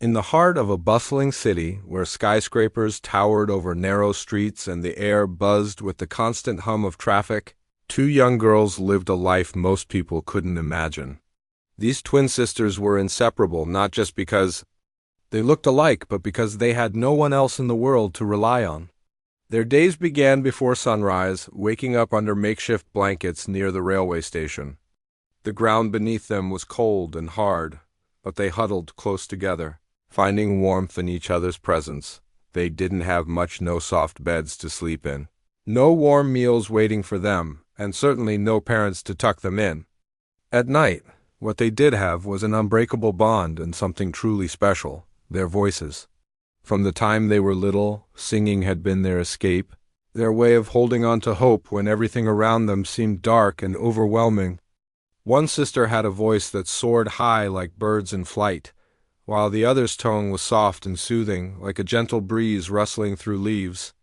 In the heart of a bustling city, where skyscrapers towered over narrow streets and the air buzzed with the constant hum of traffic, two young girls lived a life most people couldn't imagine. These twin sisters were inseparable not just because they looked alike, but because they had no one else in the world to rely on. Their days began before sunrise, waking up under makeshift blankets near the railway station. The ground beneath them was cold and hard, but they huddled close together, finding warmth in each other's presence. They didn't have no soft beds to sleep in, no warm meals waiting for them, and certainly no parents to tuck them in. At night, what they did have was an unbreakable bond and something truly special: their voices. From the time they were little, singing had been their escape, their way of holding on to hope when everything around them seemed dark and overwhelming. One sister had a voice that soared high like birds in flight, while the other's tone was soft and soothing, like a gentle breeze rustling through leaves.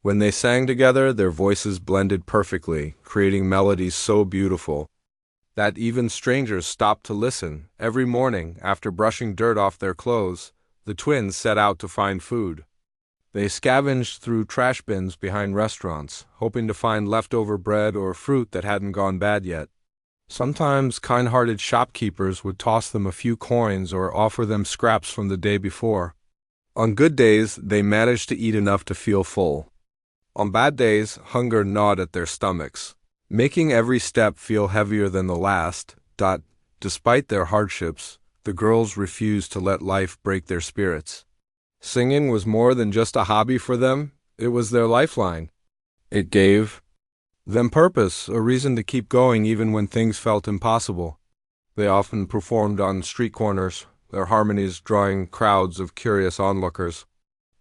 When they sang together, their voices blended perfectly, creating melodies so beautiful that even strangers stopped to listen. Every morning, after brushing dirt off their clothes, the twins set out to find food. They scavenged through trash bins behind restaurants, hoping to find leftover bread or fruit that hadn't gone bad yet. Sometimes kind-hearted shopkeepers would toss them a few coins or offer them scraps from the day before. On good days, they managed to eat enough to feel full. On bad days, hunger gnawed at their stomachs, making every step feel heavier than the last. Despite their hardships, the girls refused to let life break their spirits. Singing was more than just a hobby for them, it was their lifeline. It gave them purpose, a reason to keep going even when things felt impossible. They often performed on street corners, their harmonies drawing crowds of curious onlookers.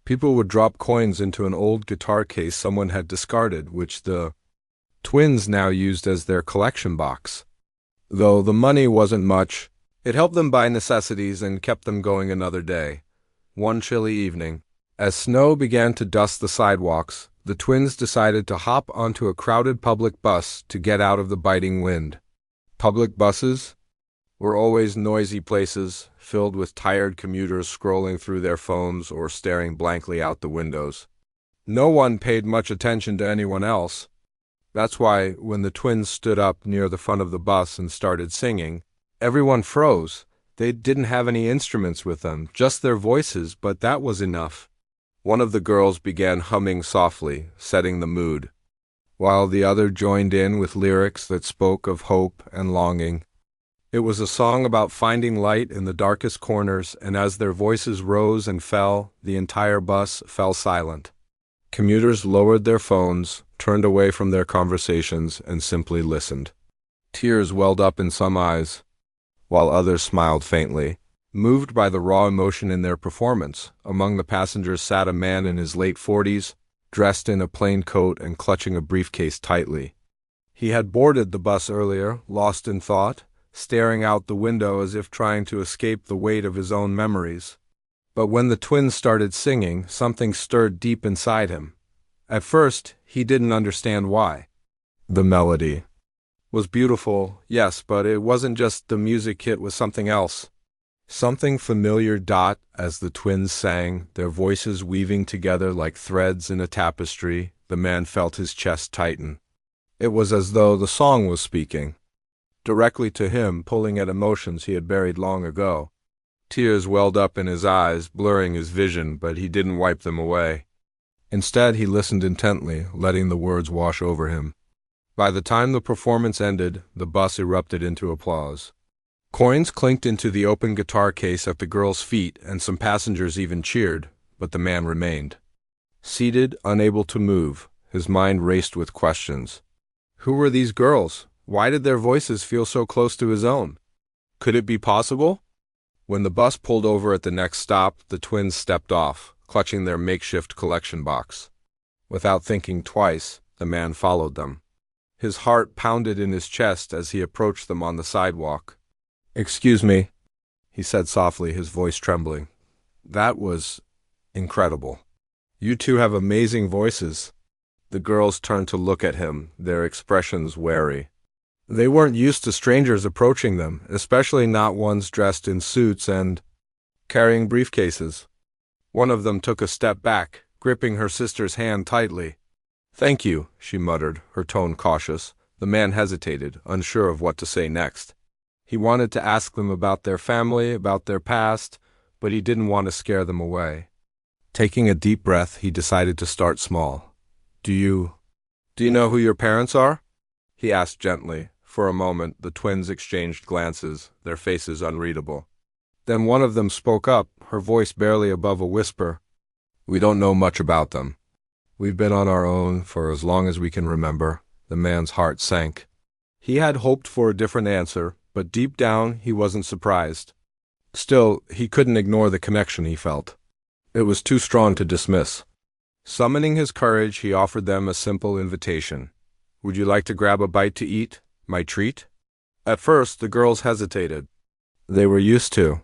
People would drop coins into an old guitar case someone had discarded, which the twins now used as their collection box. Though the money wasn't much, it helped them buy necessities and kept them going another day. One chilly evening, as snow began to dust the sidewalks, the twins decided to hop onto a crowded public bus to get out of the biting wind. Public buses were always noisy places, filled with tired commuters scrolling through their phones or staring blankly out the windows. No one paid much attention to anyone else. That's why, when the twins stood up near the front of the bus and started singing, everyone froze. They didn't have any instruments with them, just their voices, but that was enough. One of the girls began humming softly, setting the mood, while the other joined in with lyrics that spoke of hope and longing. It was a song about finding light in the darkest corners, and as their voices rose and fell, the entire bus fell silent. Commuters lowered their phones, turned away from their conversations, and simply listened. Tears welled up in some eyes, while others smiled faintly, moved by the raw emotion in their performance. Among the passengers sat a man in his late 40s, dressed in a plain coat and clutching a briefcase tightly. He had boarded the bus earlier, lost in thought, staring out the window as if trying to escape the weight of his own memories. But when the twins started singing, something stirred deep inside him. At first, he didn't understand why. The melody was beautiful, yes, but it wasn't just the music, it was something else. Something familiar. As the twins sang, their voices weaving together like threads in a tapestry, the man felt his chest tighten. It was as though the song was speaking directly to him, pulling at emotions he had buried long ago. Tears welled up in his eyes, blurring his vision, but he didn't wipe them away. Instead, he listened intently, letting the words wash over him. By the time the performance ended, the bus erupted into applause. Coins clinked into the open guitar case at the girl's feet, and some passengers even cheered, but the man remained seated, unable to move. His mind raced with questions. Who were these girls? Why did their voices feel so close to his own? Could it be possible? When the bus pulled over at the next stop, the twins stepped off, clutching their makeshift collection box. Without thinking twice, the man followed them. His heart pounded in his chest as he approached them on the sidewalk. "Excuse me," he said softly, his voice trembling. "That was incredible. You two have amazing voices." The girls turned to look at him, their expressions wary. They weren't used to strangers approaching them, especially not ones dressed in suits and carrying briefcases. One of them took a step back, gripping her sister's hand tightly. "Thank you," she muttered, her tone cautious. The man hesitated, unsure of what to say next. He wanted to ask them about their family, about their past, but he didn't want to scare them away. Taking a deep breath, he decided to start small. Do you know who your parents are?" he asked gently. For a moment, the twins exchanged glances, their faces unreadable. Then one of them spoke up, her voice barely above a whisper. "We don't know much about them. We've been on our own for as long as we can remember." The man's heart sank. He had hoped for a different answer, but deep down he wasn't surprised. Still, he couldn't ignore the connection he felt. It was too strong to dismiss. Summoning his courage, he offered them a simple invitation. "Would you like to grab a bite to eat? My treat?" At first, the girls hesitated. They were used to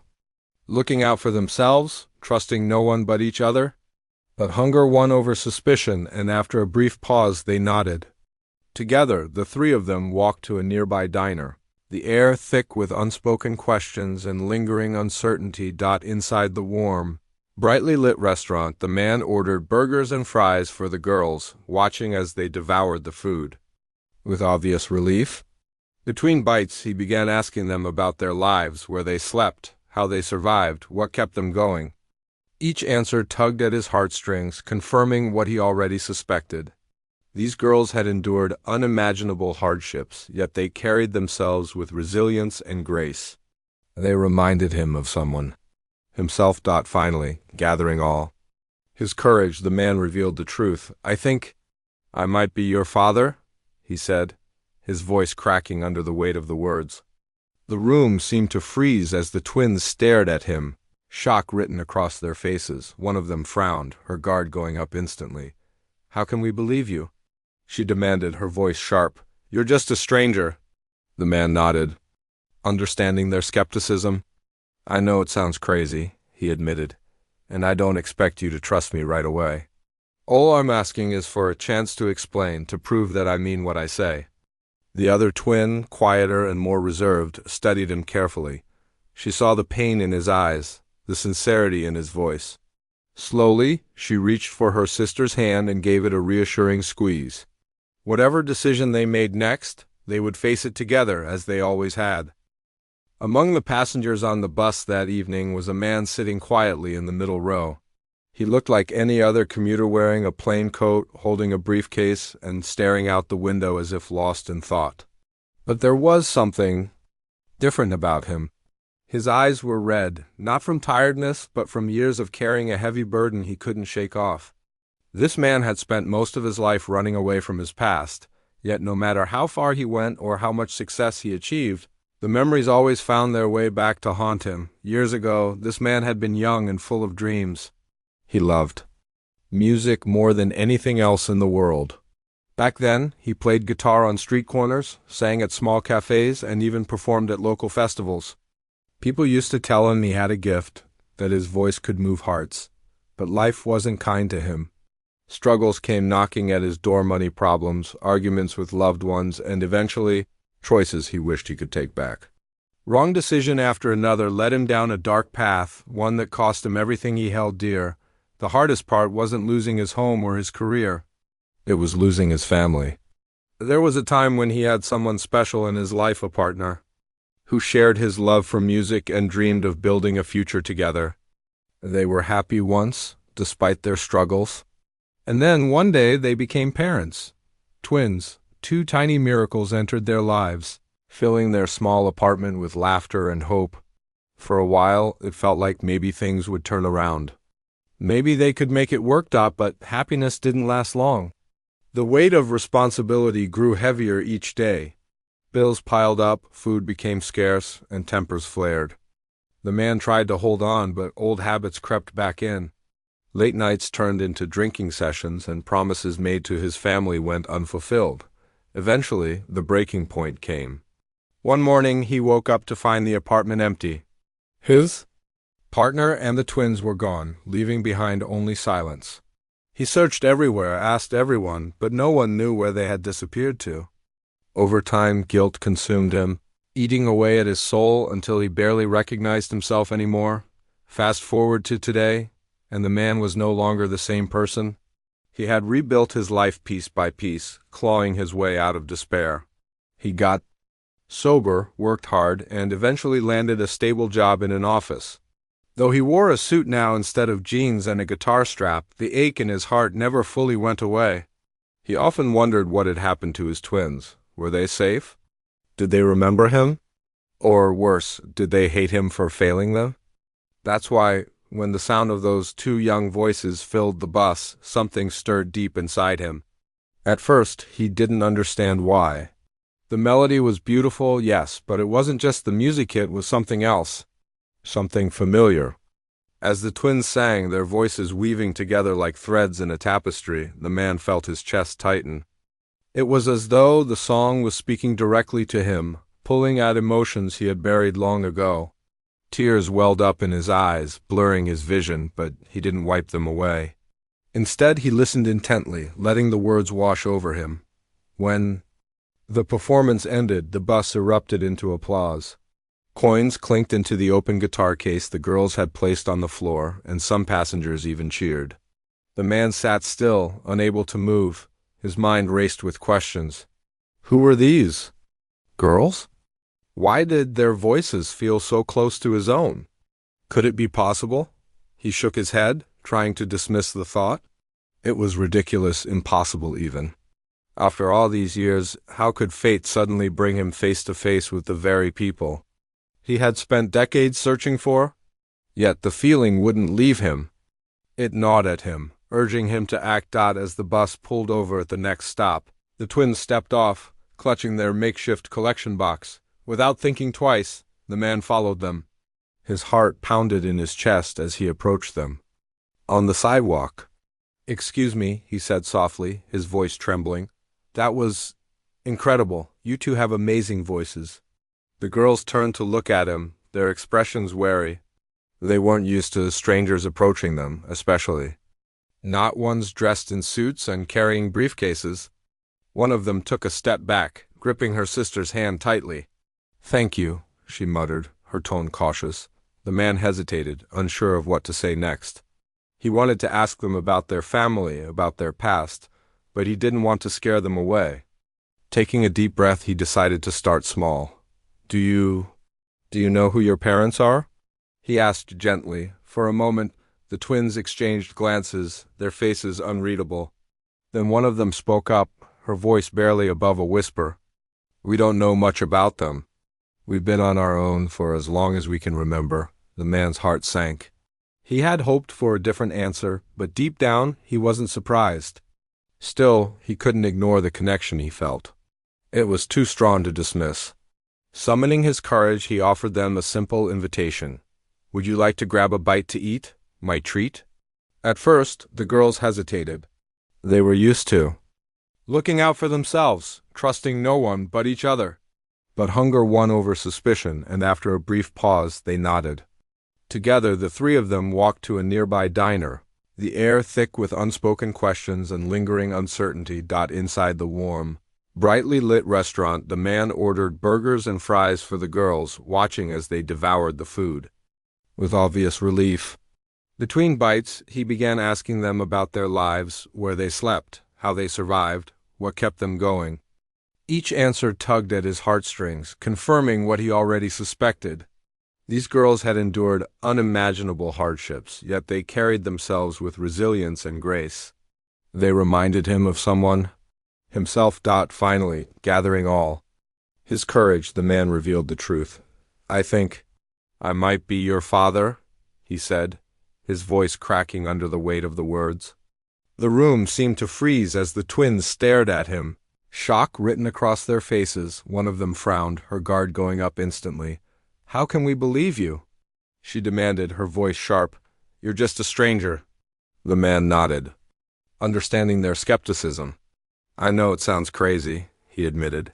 looking out for themselves, trusting no one but each other. But hunger won over suspicion, and after a brief pause, they nodded. Together, the three of them walked to a nearby diner, the air thick with unspoken questions and lingering uncertainty. Inside the warm, brightly lit restaurant, the man ordered burgers and fries for the girls, watching as they devoured the food. With obvious relief, between bites, he began asking them about their lives, where they slept, how they survived, what kept them going. Each answer tugged at his heartstrings, confirming what he already suspected. These girls had endured unimaginable hardships, yet they carried themselves with resilience and grace. They reminded him of someone. Himself. Finally, gathering all his courage, the man revealed the truth. "I think I might be your father," he said, his voice cracking under the weight of the words. The room seemed to freeze as the twins stared at him, shock written across their faces. One of them frowned, her guard going up instantly. "How can we believe you?" she demanded, her voice sharp. "You're just a stranger." The man nodded, understanding their skepticism. "I know it sounds crazy," he admitted, "and I don't expect you to trust me right away. All I'm asking is for a chance to explain, to prove that I mean what I say." The other twin, quieter and more reserved, studied him carefully. She saw the pain in his eyes, the sincerity in his voice. Slowly, she reached for her sister's hand and gave it a reassuring squeeze. Whatever decision they made next, they would face it together, as they always had. Among the passengers on the bus that evening was a man sitting quietly in the middle row. He looked like any other commuter, wearing a plain coat, holding a briefcase, and staring out the window as if lost in thought. But there was something different about him. His eyes were red, not from tiredness, but from years of carrying a heavy burden he couldn't shake off. This man had spent most of his life running away from his past, yet no matter how far he went or how much success he achieved, the memories always found their way back to haunt him. Years ago, this man had been young and full of dreams. He loved music more than anything else in the world. Back then, he played guitar on street corners, sang at small cafes, and even performed at local festivals. People used to tell him he had a gift, that his voice could move hearts. But life wasn't kind to him. Struggles came knocking at his door, money problems, arguments with loved ones, and eventually, choices he wished he could take back. Wrong decision after another led him down a dark path, one that cost him everything he held dear. The hardest part wasn't losing his home or his career. It was losing his family. There was a time when he had someone special in his life, a partner, who shared his love for music and dreamed of building a future together. They were happy once, despite their struggles. And then, one day, they became parents. Twins. 2 tiny miracles entered their lives, filling their small apartment with laughter and hope. For a while, it felt like maybe things would turn around. Maybe they could make it work. But happiness didn't last long. The weight of responsibility grew heavier each day. Bills piled up, food became scarce, and tempers flared. The man tried to hold on, but old habits crept back in. Late nights turned into drinking sessions, and promises made to his family went unfulfilled. Eventually, the breaking point came. One morning, he woke up to find the apartment empty. His partner and the twins were gone, leaving behind only silence. He searched everywhere, asked everyone, but no one knew where they had disappeared to. Over time, guilt consumed him, eating away at his soul until he barely recognized himself anymore. Fast forward to today, and the man was no longer the same person. He had rebuilt his life piece by piece, clawing his way out of despair. He got sober, worked hard, and eventually landed a stable job in an office. Though he wore a suit now instead of jeans and a guitar strap, the ache in his heart never fully went away. He often wondered what had happened to his twins. Were they safe? Did they remember him? Or worse, did they hate him for failing them? That's why, when the sound of those two young voices filled the bus, something stirred deep inside him. At first, he didn't understand why. The melody was beautiful, yes, but it wasn't just the music, it was something else. Something familiar. As the twins sang, their voices weaving together like threads in a tapestry, the man felt his chest tighten. It was as though the song was speaking directly to him, pulling at emotions he had buried long ago. Tears welled up in his eyes, blurring his vision, but he didn't wipe them away. Instead, he listened intently, letting the words wash over him. When the performance ended, the bus erupted into applause. Coins clinked into the open guitar case the girls had placed on the floor, and some passengers even cheered. The man sat still, unable to move. His mind raced with questions. Who were these? Girls? Why did their voices feel so close to his own? Could it be possible? He shook his head, trying to dismiss the thought. It was ridiculous, impossible even. After all these years, how could fate suddenly bring him face to face with the very people he had spent decades searching for? Yet the feeling wouldn't leave him. It gnawed at him, urging him to act. As the bus pulled over at the next stop, the twins stepped off, clutching their makeshift collection box. Without thinking twice, the man followed them. His heart pounded in his chest as he approached them. On the sidewalk. "Excuse me," he said softly, his voice trembling. "That was incredible. You two have amazing voices." The girls turned to look at him, their expressions wary. They weren't used to strangers approaching them, especially not ones dressed in suits and carrying briefcases. One of them took a step back, gripping her sister's hand tightly. "Thank you," she muttered, her tone cautious. The man hesitated, unsure of what to say next. He wanted to ask them about their family, about their past, but he didn't want to scare them away. Taking a deep breath, he decided to start small. Do you know who your parents are?" he asked gently. For a moment, the twins exchanged glances, their faces unreadable. Then one of them spoke up, her voice barely above a whisper. "We don't know much about them. We've been on our own for as long as we can remember." The man's heart sank. He had hoped for a different answer, but deep down, he wasn't surprised. Still, he couldn't ignore the connection he felt. It was too strong to dismiss. Summoning his courage, he offered them a simple invitation. "Would you like to grab a bite to eat? My treat?" At first, the girls hesitated. They were used to looking out for themselves, trusting no one but each other. But hunger won over suspicion, and after a brief pause, they nodded. Together, the three of them walked to a nearby diner, the air thick with unspoken questions and lingering uncertainty. Inside the warm, brightly lit restaurant, the man ordered burgers and fries for the girls, watching as they devoured the food. With obvious relief, between bites, he began asking them about their lives, where they slept, how they survived, what kept them going. Each answer tugged at his heartstrings, confirming what he already suspected. These girls had endured unimaginable hardships, yet they carried themselves with resilience and grace. They reminded him of someone. Himself. Finally, gathering all his courage, the man revealed the truth. "I think I might be your father," he said, his voice cracking under the weight of the words. The room seemed to freeze as the twins stared at him. Shock written across their faces, one of them frowned, her guard going up instantly. "How can we believe you?" she demanded, her voice sharp. "You're just a stranger." The man nodded, understanding their skepticism. "I know it sounds crazy," he admitted,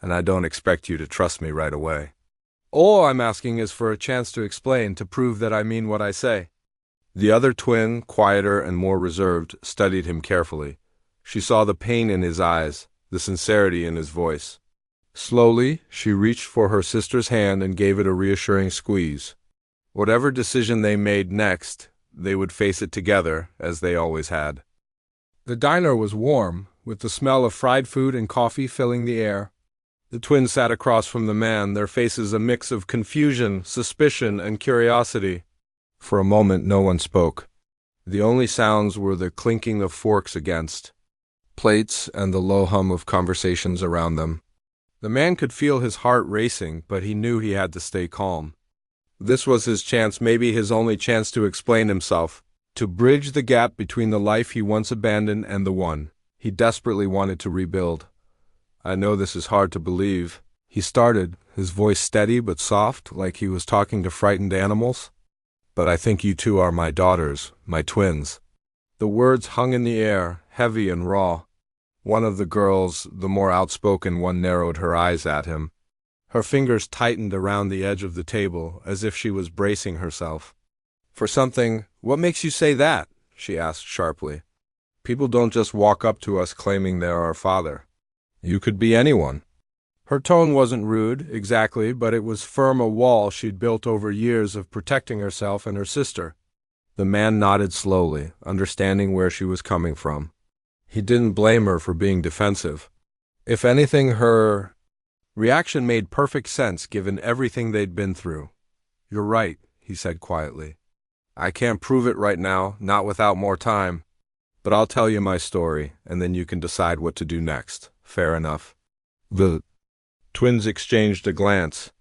"and I don't expect you to trust me right away. All I'm asking is for a chance to explain, to prove that I mean what I say." The other twin, quieter and more reserved, studied him carefully. She saw the pain in his eyes, the sincerity in his voice. Slowly, she reached for her sister's hand and gave it a reassuring squeeze. Whatever decision they made next, they would face it together, as they always had. The diner was warm, with the smell of fried food and coffee filling the air. The twins sat across from the man, their faces a mix of confusion, suspicion, and curiosity. For a moment no one spoke. The only sounds were the clinking of forks against plates and the low hum of conversations around them. The man could feel his heart racing, but he knew he had to stay calm. This was his chance, maybe his only chance to explain himself, to bridge the gap between the life he once abandoned and the one he desperately wanted to rebuild. "I know this is hard to believe," he started, his voice steady but soft, like he was talking to frightened animals. "But I think you two are my daughters, my twins." The words hung in the air, heavy and raw. One of the girls, the more outspoken one, narrowed her eyes at him. Her fingers tightened around the edge of the table, as if she was bracing herself for something. "What makes you say that?" she asked sharply. "People don't just walk up to us claiming they're our father. You could be anyone." Her tone wasn't rude, exactly, but it was firm, a wall she'd built over years of protecting herself and her sister. The man nodded slowly, understanding where she was coming from. He didn't blame her for being defensive. If anything, her reaction made perfect sense given everything they'd been through. "You're right," he said quietly. "I can't prove it right now, not without more time. But I'll tell you my story, and then you can decide what to do next. Fair enough?" The twins exchanged a glance.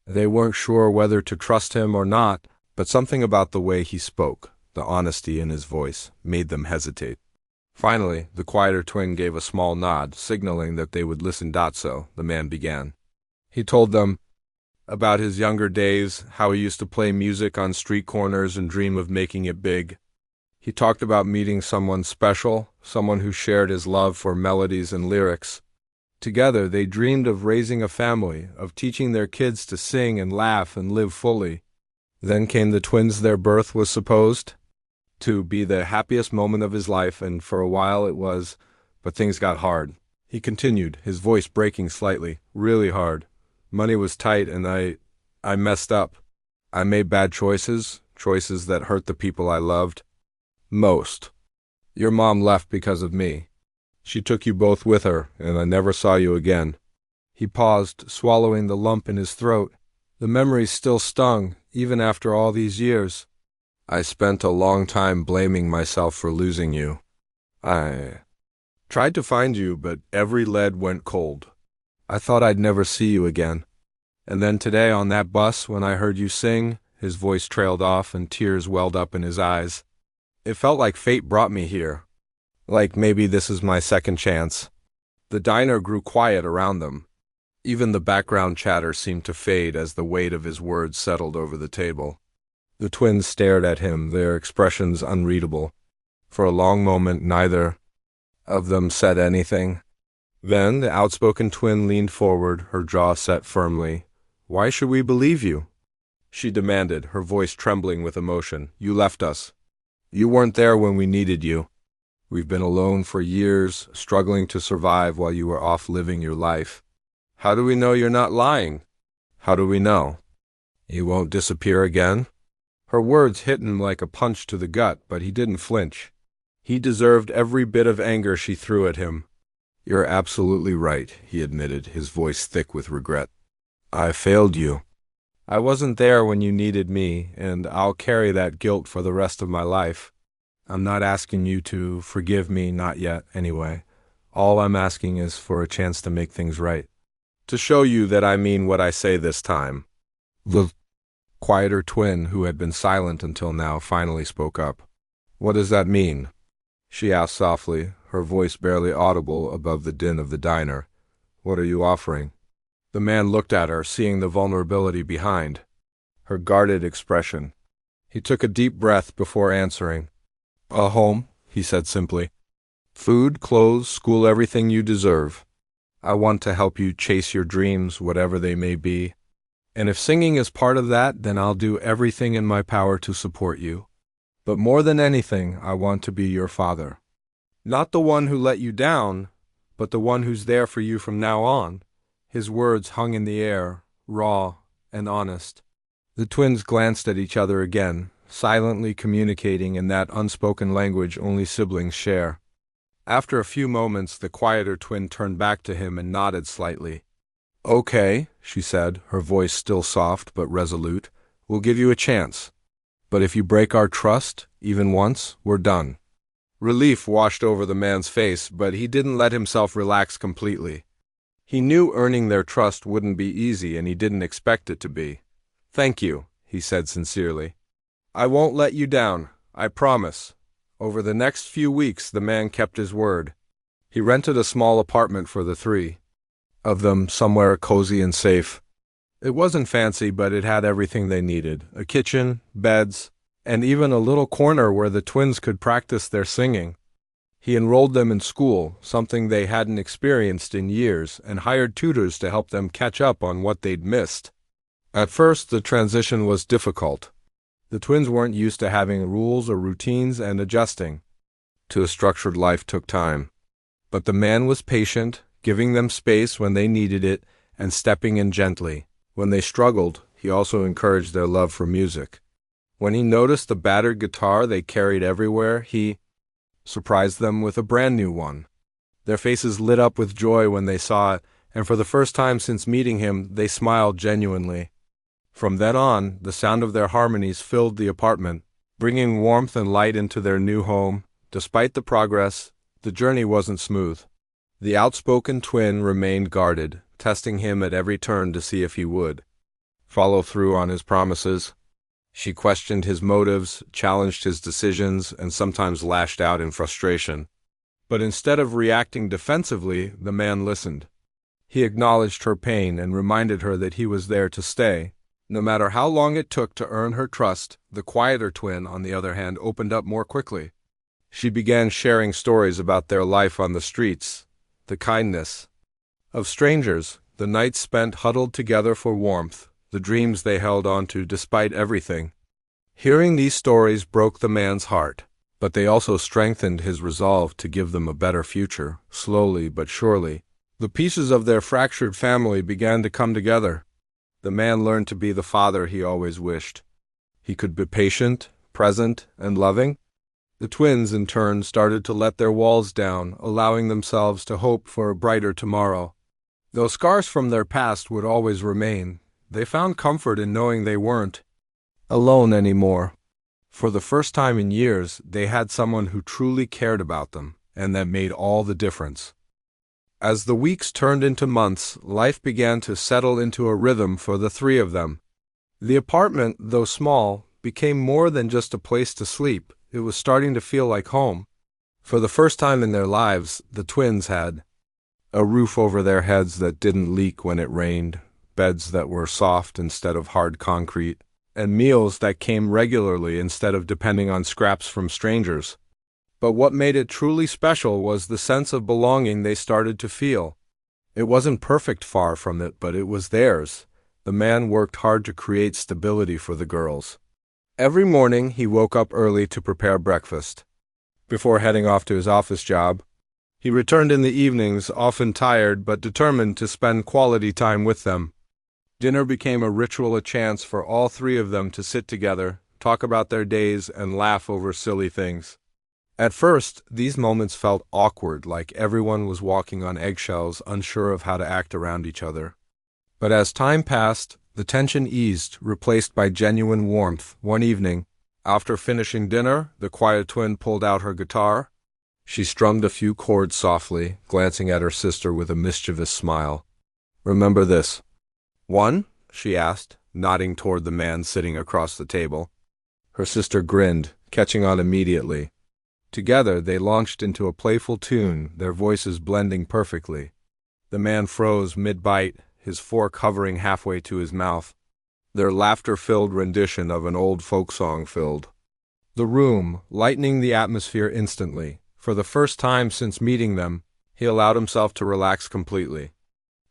They weren't sure whether to trust him or not, but something about the way he spoke, the honesty in his voice, made them hesitate. Finally, the quieter twin gave a small nod, signaling that they would listen. "So," the man began. He told them about his younger days, how he used to play music on street corners and dream of making it big. He talked about meeting someone special, someone who shared his love for melodies and lyrics. Together, they dreamed of raising a family, of teaching their kids to sing and laugh and live fully. Then came the twins. Their birth was supposed to be the happiest moment of his life, and for a while it was, but things got hard. He continued, his voice breaking slightly. "Really hard. Money was tight, and I messed up. I made bad choices that hurt the people I loved most. Your mom left because of me. She took you both with her, and I never saw you again." He paused, swallowing the lump in his throat. The memories still stung, even after all these years. "I spent a long time blaming myself for losing you. I tried to find you, but every lead went cold. I thought I'd never see you again. And then today on that bus, when I heard you sing," his voice trailed off and tears welled up in his eyes, "it felt like fate brought me here. Like maybe this is my second chance." The diner grew quiet around them. Even the background chatter seemed to fade as the weight of his words settled over the table. The twins stared at him, their expressions unreadable. For a long moment, neither of them said anything. Then the outspoken twin leaned forward, her jaw set firmly. "Why should we believe you?" she demanded, her voice trembling with emotion. "You left us. You weren't there when we needed you. We've been alone for years, struggling to survive while you were off living your life. How do we know you're not lying? How do we know you won't disappear again?" Her words hit him like a punch to the gut, but he didn't flinch. He deserved every bit of anger she threw at him. "You're absolutely right," he admitted, his voice thick with regret. "I failed you. I wasn't there when you needed me, and I'll carry that guilt for the rest of my life. I'm not asking you to forgive me, not yet, anyway. All I'm asking is for a chance to make things right. To show you that I mean what I say this time." The quieter twin, who had been silent until now, finally spoke up. "What does that mean?" she asked softly, her voice barely audible above the din of the diner. "What are you offering?" The man looked at her, seeing the vulnerability behind her guarded expression. He took a deep breath before answering. "A home," he said simply. "Food, clothes, school, everything you deserve. I want to help you chase your dreams, whatever they may be. And if singing is part of that, then I'll do everything in my power to support you. But more than anything, I want to be your father. Not the one who let you down, but the one who's there for you from now on." His words hung in the air, raw and honest. The twins glanced at each other again, silently communicating in that unspoken language only siblings share. After a few moments, the quieter twin turned back to him and nodded slightly. "Okay," she said, her voice still soft but resolute. "We'll give you a chance. But if you break our trust, even once, we're done." Relief washed over the man's face, but he didn't let himself relax completely. He knew earning their trust wouldn't be easy, and he didn't expect it to be. "Thank you," he said sincerely. "I won't let you down, I promise." Over the next few weeks, the man kept his word. He rented a small apartment for the three of them, somewhere cozy and safe. It wasn't fancy, but it had everything they needed: a kitchen, beds, and even a little corner where the twins could practice their singing. He enrolled them in school, something they hadn't experienced in years, and hired tutors to help them catch up on what they'd missed. At first, the transition was difficult. The twins weren't used to having rules or routines, and adjusting to a structured life took time. But the man was patient, giving them space when they needed it, and stepping in gently. When they struggled, he also encouraged their love for music. When he noticed the battered guitar they carried everywhere, he surprised them with a brand new one. Their faces lit up with joy when they saw it, and for the first time since meeting him, they smiled genuinely. From then on, the sound of their harmonies filled the apartment, bringing warmth and light into their new home. Despite the progress, the journey wasn't smooth. The outspoken twin remained guarded, testing him at every turn to see if he would follow through on his promises. She questioned his motives, challenged his decisions, and sometimes lashed out in frustration. But instead of reacting defensively, the man listened. He acknowledged her pain and reminded her that he was there to stay. No matter how long it took to earn her trust, the quieter twin, on the other hand, opened up more quickly. She began sharing stories about their life on the streets, the kindness of strangers, the nights spent huddled together for warmth, the dreams they held on to despite everything. Hearing these stories broke the man's heart, but they also strengthened his resolve to give them a better future. Slowly but surely, the pieces of their fractured family began to come together. The man learned to be the father he always wished. He could be patient, present, and loving. The twins, in turn, started to let their walls down, allowing themselves to hope for a brighter tomorrow. Though scars from their past would always remain, they found comfort in knowing they weren't alone anymore. For the first time in years, they had someone who truly cared about them, and that made all the difference. As the weeks turned into months, life began to settle into a rhythm for the three of them. The apartment, though small, became more than just a place to sleep. It was starting to feel like home. For the first time in their lives, the twins had a roof over their heads that didn't leak when it rained, beds that were soft instead of hard concrete, and meals that came regularly instead of depending on scraps from strangers. But what made it truly special was the sense of belonging they started to feel. It wasn't perfect, far from it, but it was theirs. The man worked hard to create stability for the girls. Every morning he woke up early to prepare breakfast. Before heading off to his office job, he returned in the evenings, often tired but determined to spend quality time with them. Dinner became a ritual, a chance for all three of them to sit together, talk about their days, and laugh over silly things. At first, these moments felt awkward, like everyone was walking on eggshells, unsure of how to act around each other. But as time passed, the tension eased, replaced by genuine warmth. One evening, after finishing dinner, the quiet twin pulled out her guitar. She strummed a few chords softly, glancing at her sister with a mischievous smile. "Remember this one?" she asked, nodding toward the man sitting across the table. Her sister grinned, catching on immediately. Together, they launched into a playful tune, their voices blending perfectly. The man froze mid-bite, his fork hovering halfway to his mouth. Their laughter-filled rendition of an old folk song filled the room, lightening the atmosphere instantly. For the first time since meeting them, he allowed himself to relax completely.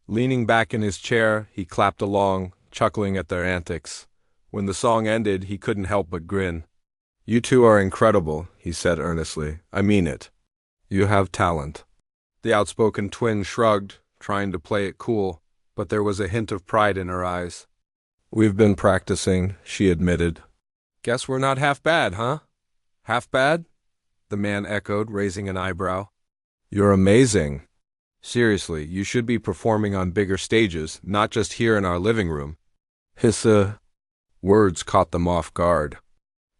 Leaning back in his chair, he clapped along, chuckling at their antics. When the song ended, he couldn't help but grin. "You two are incredible," he said earnestly. "I mean it. You have talent." The outspoken twin shrugged, trying to play it cool, but there was a hint of pride in her eyes. We've been practicing, she admitted. Guess we're not half bad, huh? Half bad? The man echoed, raising an eyebrow. You're amazing. Seriously, you should be performing on bigger stages, not just here in our living room. His, words caught them off guard.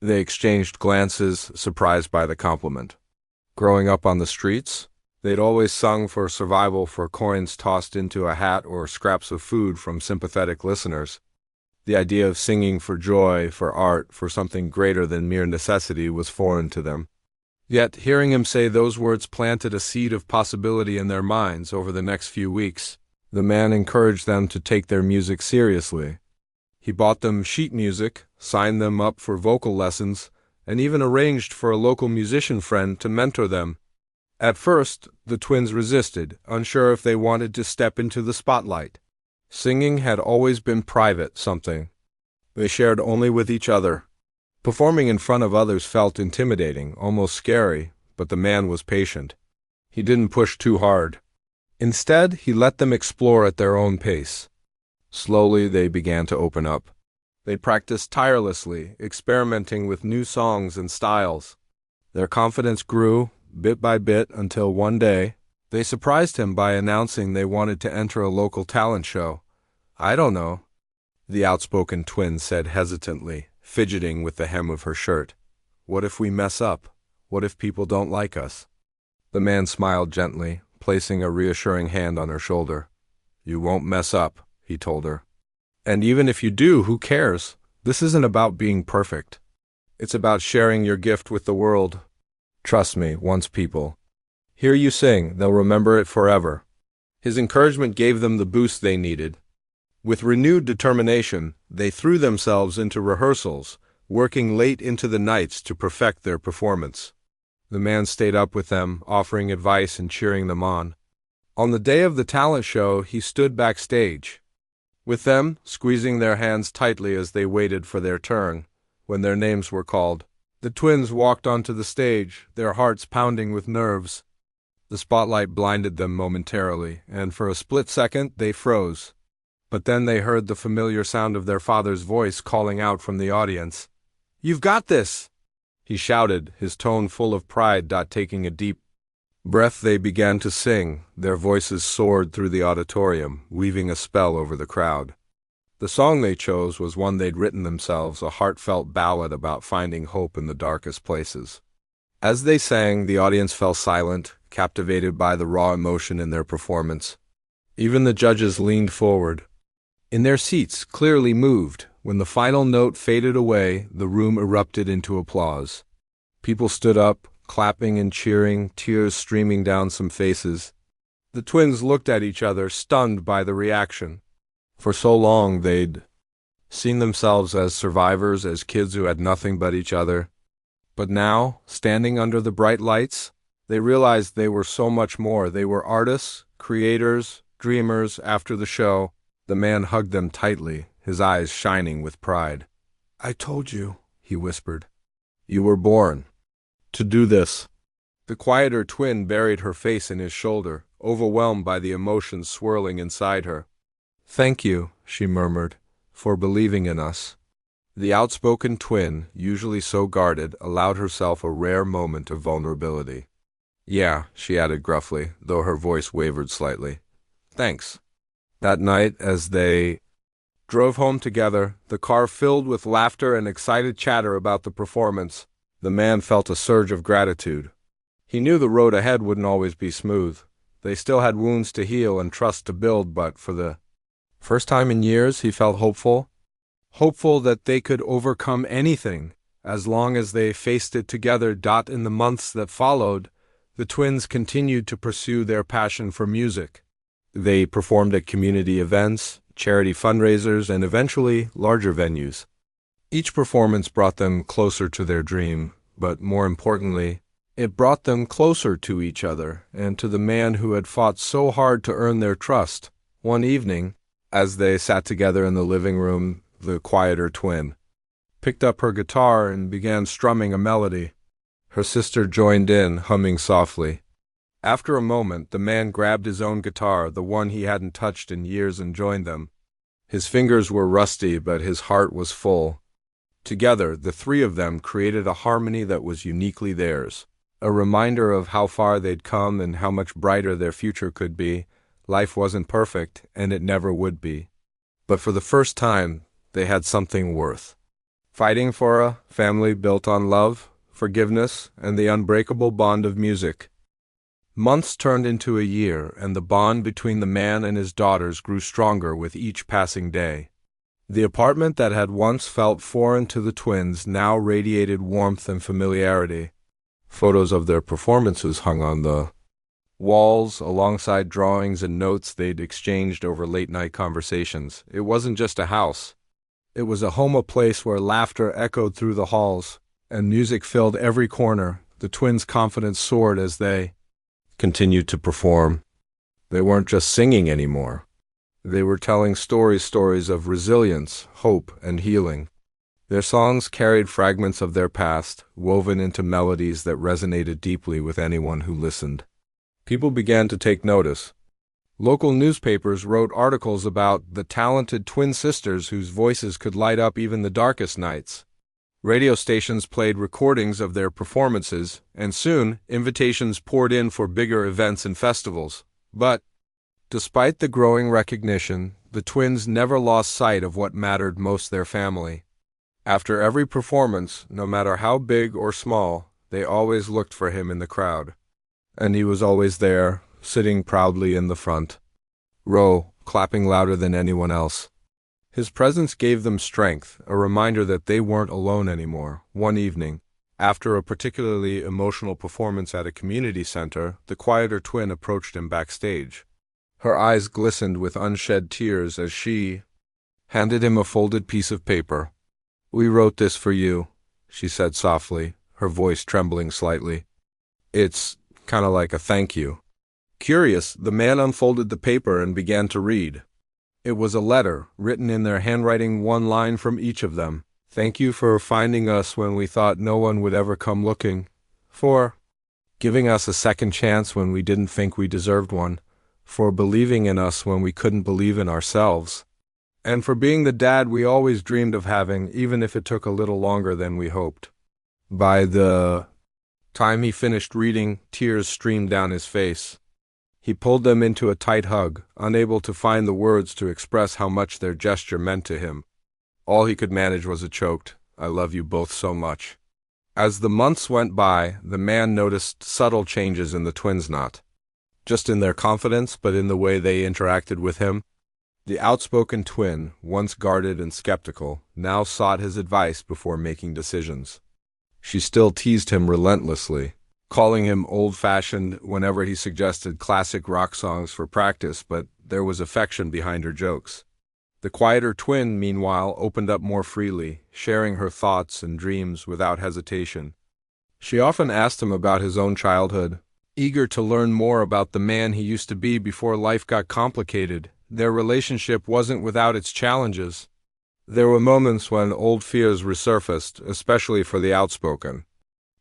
They exchanged glances, surprised by the compliment. Growing up on the streets, they'd always sung for survival, for coins tossed into a hat or scraps of food from sympathetic listeners. The idea of singing for joy, for art, for something greater than mere necessity was foreign to them. Yet, hearing him say those words planted a seed of possibility in their minds over the next few weeks. The man encouraged them to take their music seriously. He bought them sheet music, signed them up for vocal lessons, and even arranged for a local musician friend to mentor them. At first, the twins resisted, unsure if they wanted to step into the spotlight. Singing had always been private something they shared only with each other. Performing in front of others felt intimidating, almost scary, but the man was patient. He didn't push too hard. Instead, he let them explore at their own pace. Slowly, they began to open up. They practiced tirelessly, experimenting with new songs and styles. Their confidence grew, bit by bit, until one day, they surprised him by announcing they wanted to enter a local talent show. I don't know, the outspoken twin said hesitantly, fidgeting with the hem of her shirt. What if we mess up? What if people don't like us? The man smiled gently, placing a reassuring hand on her shoulder. You won't mess up, he told her. And even if you do, who cares? This isn't about being perfect. It's about sharing your gift with the world. Trust me, once people hear you sing, they'll remember it forever. His encouragement gave them the boost they needed. With renewed determination, they threw themselves into rehearsals, working late into the nights to perfect their performance. The man stayed up with them, offering advice and cheering them on. On the day of the talent show, he stood backstage with them, squeezing their hands tightly as they waited for their turn. When their names were called, the twins walked onto the stage, their hearts pounding with nerves. The spotlight blinded them momentarily, and for a split second they froze. But then they heard the familiar sound of their father's voice calling out from the audience. You've got this! He shouted, his tone full of pride. Taking a deep breath, they began to sing. Their voices soared through the auditorium, weaving a spell over the crowd. The song they chose was one they'd written themselves, a heartfelt ballad about finding hope in the darkest places. As they sang, the audience fell silent, captivated by the raw emotion in their performance. Even the judges leaned forward, in their seats, clearly moved. When the final note faded away, the room erupted into applause. People stood up, clapping and cheering, tears streaming down some faces. The twins looked at each other, stunned by the reaction. For so long they'd seen themselves as survivors, as kids who had nothing but each other. But now, standing under the bright lights, they realized they were so much more. They were artists, creators, dreamers. After the show, the man hugged them tightly, his eyes shining with pride. I told you, he whispered. You were born to do this. The quieter twin buried her face in his shoulder, overwhelmed by the emotions swirling inside her. Thank you, she murmured, for believing in us. The outspoken twin, usually so guarded, allowed herself a rare moment of vulnerability. Yeah, she added gruffly, though her voice wavered slightly. Thanks. That night, as they drove home together, the car filled with laughter and excited chatter about the performance, the man felt a surge of gratitude. He knew the road ahead wouldn't always be smooth. They still had wounds to heal and trust to build, but for the first time in years, he felt hopeful that they could overcome anything, as long as they faced it together. In the months that followed, the twins continued to pursue their passion for music. They performed at community events, charity fundraisers, and eventually larger venues. Each performance brought them closer to their dream, but more importantly, it brought them closer to each other and to the man who had fought so hard to earn their trust. One evening, as they sat together in the living room, the quieter twin picked up her guitar and began strumming a melody. Her sister joined in, humming softly. After a moment, the man grabbed his own guitar, the one he hadn't touched in years, and joined them. His fingers were rusty, but his heart was full. Together, the three of them created a harmony that was uniquely theirs, a reminder of how far they'd come and how much brighter their future could be. Life wasn't perfect, and it never would be. But for the first time, they had something worth fighting for, a family built on love, forgiveness, and the unbreakable bond of music. Months turned into a year, and the bond between the man and his daughters grew stronger with each passing day. The apartment that had once felt foreign to the twins now radiated warmth and familiarity. Photos of their performances hung on the walls, alongside drawings and notes they'd exchanged over late-night conversations. It wasn't just a house. It was a home, a place where laughter echoed through the halls, and music filled every corner. The twins' confidence soared as they continued to perform. They weren't just singing anymore. They were telling stories of resilience, hope, and healing. Their songs carried fragments of their past, woven into melodies that resonated deeply with anyone who listened. People began to take notice. Local newspapers wrote articles about the talented twin sisters whose voices could light up even the darkest nights. Radio stations played recordings of their performances, and soon invitations poured in for bigger events and festivals. But, despite the growing recognition, the twins never lost sight of what mattered most: their family. After every performance, no matter how big or small, they always looked for him in the crowd. And he was always there, sitting proudly in the front row, clapping louder than anyone else. His presence gave them strength, a reminder that they weren't alone anymore. One evening, after a particularly emotional performance at a community center, the quieter twin approached him backstage. Her eyes glistened with unshed tears as she handed him a folded piece of paper. "We wrote this for you," she said softly, her voice trembling slightly. "It's kind of like a thank you." Curious, the man unfolded the paper and began to read. It was a letter, written in their handwriting, one line from each of them. "Thank you for finding us when we thought no one would ever come looking. For giving us a second chance when we didn't think we deserved one. For believing in us when we couldn't believe in ourselves. And for being the dad we always dreamed of having, even if it took a little longer than we hoped." By the time he finished reading, tears streamed down his face. He pulled them into a tight hug, unable to find the words to express how much their gesture meant to him. All he could manage was a choked, "I love you both so much." As the months went by, the man noticed subtle changes in the twins, not just in their confidence, but in the way they interacted with him. The outspoken twin, once guarded and skeptical, now sought his advice before making decisions. She still teased him relentlessly, calling him old-fashioned whenever he suggested classic rock songs for practice, but there was affection behind her jokes. The quieter twin, meanwhile, opened up more freely, sharing her thoughts and dreams without hesitation. She often asked him about his own childhood, eager to learn more about the man he used to be before life got complicated. Their relationship wasn't without its challenges. There were moments when old fears resurfaced, especially for the outspoken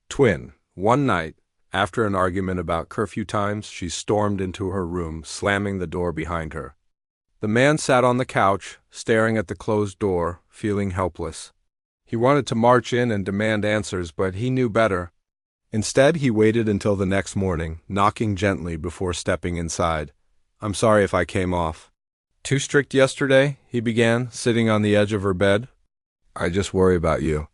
twin. One night, after an argument about curfew times, she stormed into her room, slamming the door behind her. The man sat on the couch, staring at the closed door, feeling helpless. He wanted to march in and demand answers, but he knew better. Instead, he waited until the next morning, knocking gently before stepping inside. "I'm sorry if I came off too strict yesterday," he began, sitting on the edge of her bed. "I just worry about you.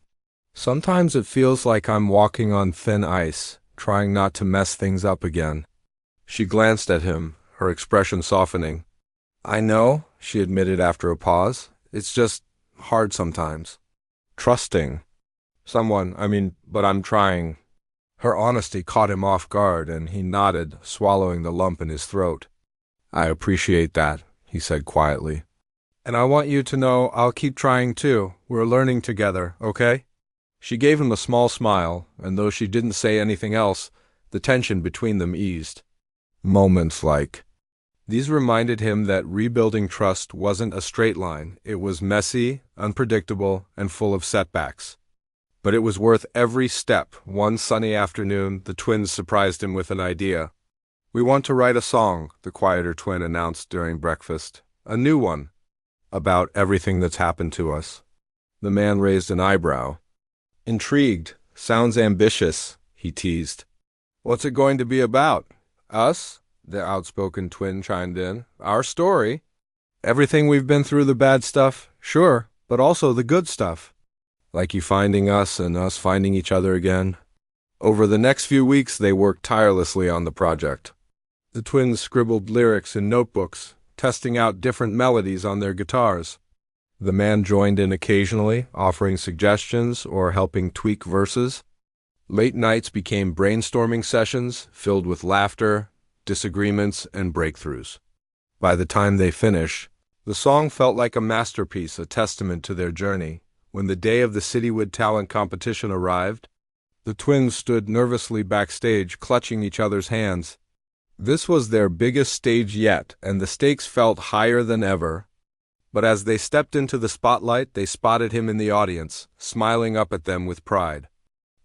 Sometimes it feels like I'm walking on thin ice, trying not to mess things up again." She glanced at him, her expression softening. "I know," she admitted after a pause. "It's just hard sometimes. Trusting someone, but I'm trying." Her honesty caught him off guard, and he nodded, swallowing the lump in his throat. "I appreciate that," he said quietly. "And I want you to know I'll keep trying too. We're learning together, okay?" She gave him a small smile, and though she didn't say anything else, the tension between them eased. Moments like these reminded him that rebuilding trust wasn't a straight line. It was messy, unpredictable, and full of setbacks. But it was worth every step. One sunny afternoon, the twins surprised him with an idea. "We want to write a song," the quieter twin announced during breakfast. "A new one. About everything that's happened to us. The man raised an eyebrow. Intrigued. Sounds ambitious, he teased. What's it going to be about? Us? The outspoken twin chimed in. Our story? Everything we've been through, the bad stuff, sure, but also the good stuff. Like you finding us and us finding each other again. Over the next few weeks, they worked tirelessly on the project. The twins scribbled lyrics in notebooks, testing out different melodies on their guitars. The man joined in occasionally, offering suggestions or helping tweak verses. Late nights became brainstorming sessions filled with laughter, disagreements, and breakthroughs. By the time they finished, the song felt like a masterpiece, a testament to their journey. When the day of the Citywood talent competition arrived, the twins stood nervously backstage, clutching each other's hands. This was their biggest stage yet, and the stakes felt higher than ever. But as they stepped into the spotlight, they spotted him in the audience, smiling up at them with pride.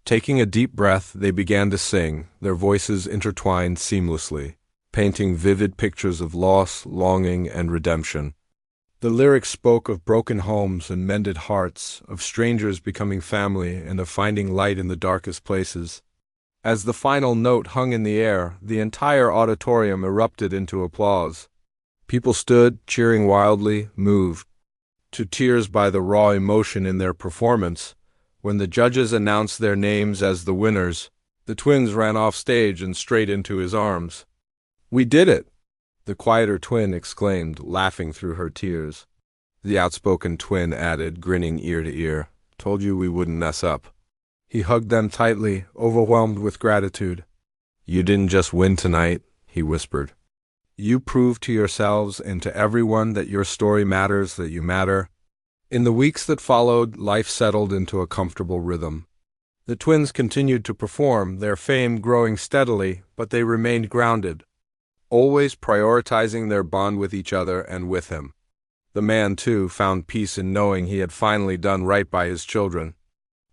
Taking a deep breath, they began to sing, their voices intertwined seamlessly, painting vivid pictures of loss, longing, and redemption. The lyrics spoke of broken homes and mended hearts, of strangers becoming family, and of finding light in the darkest places. As the final note hung in the air, the entire auditorium erupted into applause. People stood, cheering wildly, moved to tears by the raw emotion in their performance. When the judges announced their names as the winners, the twins ran off stage and straight into his arms. "We did it!" the quieter twin exclaimed, laughing through her tears. The outspoken twin added, grinning ear to ear, "Told you we wouldn't mess up." He hugged them tightly, overwhelmed with gratitude. "You didn't just win tonight," he whispered. "You proved to yourselves and to everyone that your story matters, that you matter." In the weeks that followed, life settled into a comfortable rhythm. The twins continued to perform, their fame growing steadily, but they remained grounded, always prioritizing their bond with each other and with him. The man, too, found peace in knowing he had finally done right by his children.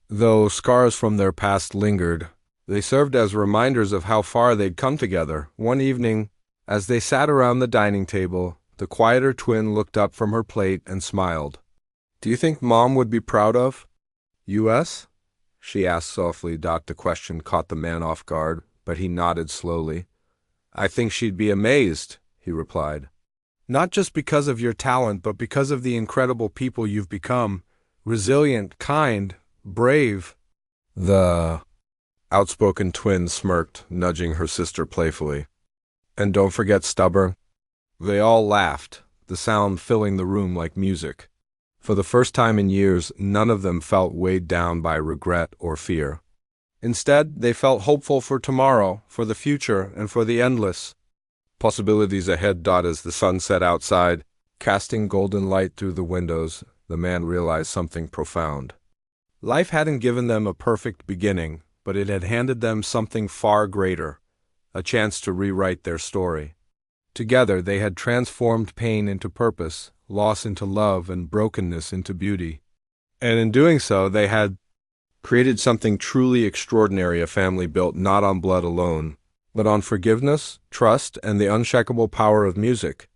Though scars from their past lingered, they served as reminders of how far they'd come together. One evening, as they sat around the dining table, the quieter twin looked up from her plate and smiled. "Do you think Mom would be proud of us?" she asked softly. The question caught the man off guard, but he nodded slowly. "I think she'd be amazed," he replied. "Not just because of your talent, but because of the incredible people you've become. Resilient, kind, brave." The outspoken twin smirked, nudging her sister playfully. "And don't forget stubborn." They all laughed, the sound filling the room like music. For the first time in years, none of them felt weighed down by regret or fear. Instead, they felt hopeful for tomorrow, for the future, and for the endless possibilities ahead. As the sun set outside, casting golden light through the windows, the man realized something profound. Life hadn't given them a perfect beginning, but it had handed them something far greater, a chance to rewrite their story. Together, they had transformed pain into purpose, loss into love, and brokenness into beauty. And in doing so, they had created something truly extraordinary, a family built not on blood alone, but on forgiveness, trust, and the unshakable power of music.